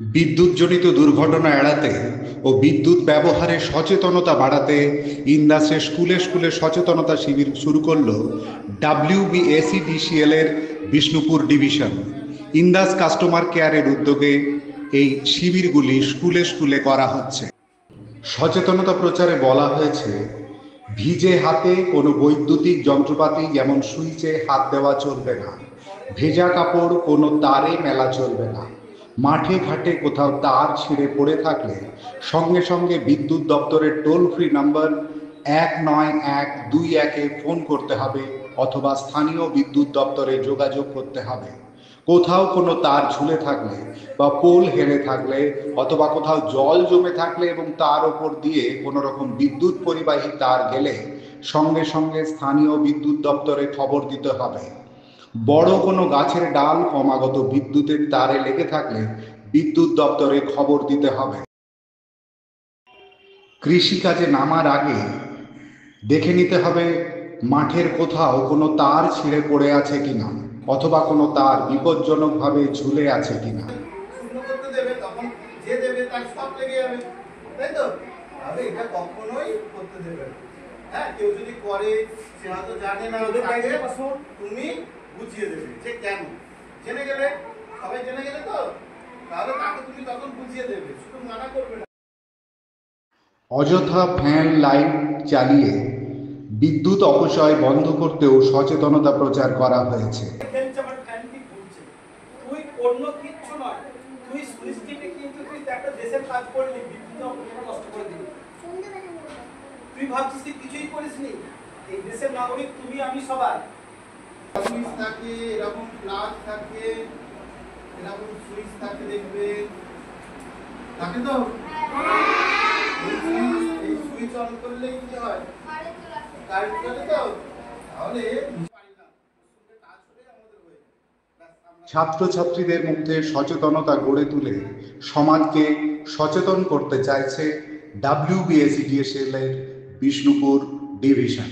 বিদ্যুৎজনিত দুর্ঘটনা এড়াতে ও বিদ্যুৎ ব্যবহারে সচেতনতা বাড়াতে ইন্দাসে স্কুলে স্কুলে সচেতনতা শিবির শুরু করল WBACDCL এর বিষ্ণুপুর ডিভিশন। ইন্দাস কাস্টমার কেয়ারের উদ্যোগে এই শিবিরগুলি স্কুলে স্কুলে করা হচ্ছে। সচেতনতা প্রচারে বলা হয়েছে, ভিজে হাতে কোনো বৈদ্যুতিক যন্ত্রপাতি যেমন সুইচে হাত দেওয়া চলবে না, ভেজা কাপড় কোনো তারে মেলা চলবে না, মাঠে ঘাটে কোথাও তার ছিঁড়ে পড়ে থাকলে সঙ্গে সঙ্গে বিদ্যুৎ দপ্তরের টোল ফ্রি নাম্বার 19121-এ ফোন করতে হবে অথবা স্থানীয় বিদ্যুৎ দপ্তরে যোগাযোগ করতে হবে। কোথাও কোনো তার ঝুলে থাকলে বা পোল হেলে থাকলে অথবা কোথাও জল জমে থাকলে এবং তার ওপর দিয়ে কোনো রকম বিদ্যুৎ পরিবাহী তার গেলে সঙ্গে সঙ্গে স্থানীয় বিদ্যুৎ দপ্তরে খবর দিতে হবে। বড় কোনো গাছের ডাল ক্রমাগত বিদ্যুতের তারে লেগে থাকলে বিদ্যুৎ দপ্তরে খবর দিতে হবে। কৃষিকাজে নামার আগে দেখে নিতে হবে মাঠের কোথাও কোনো তার ছিঁড়ে পড়ে আছে কিনা অথবা কোনো তার বিপজ্জনকভাবে ঝুলে আছে কিনা। শূন্য করতে দেবে, তখন যে দেবে তার সব লেগে যাবে, তাই তো? তাহলে এটা কখনোই করতে দেবে না। হ্যাঁ, কেউ যদি করে সে হয়তো জানে না, তুমি বুঝিয়ে দেবে যে কেন। জেনে গেলে, সবাই জেনে গেলে তো, তাহলে তাকে তুমি তখন বুঝিয়ে দেবে, শুধু মানা করবে না। অযথা ফ্যান লাইট চালিয়ে বিদ্যুৎ অপচয় বন্ধ করতেও সচেতনতা প্রচার করা হয়েছে। তুই অন্য কিচ্ছু নয়, তুই সুইচ টিপে কিন্তু তুই একটা দেশের কাজ করলি, বিদ্যুৎ অপচয় নষ্ট করে দিলি। তুই ভাবছিস তুই কিছুই করিসনি, এই দেশের নাগরিক তুমি আমি সবাই। সুইচ থাকে, এরকম প্লাগ থাকে, এরকম সুইচ থাকে, দেখবে থাকে তো। এই সুইচ অন করলেই কি হয়? কারেন্ট চলে তো, তাহলে ছাত্রছাত্রীদের মধ্যে সচেতনতা গড়ে তুলে সমাজকে সচেতন করতে চাইছে WBACDCL এর বিষ্ণুপুর ডিভিশন।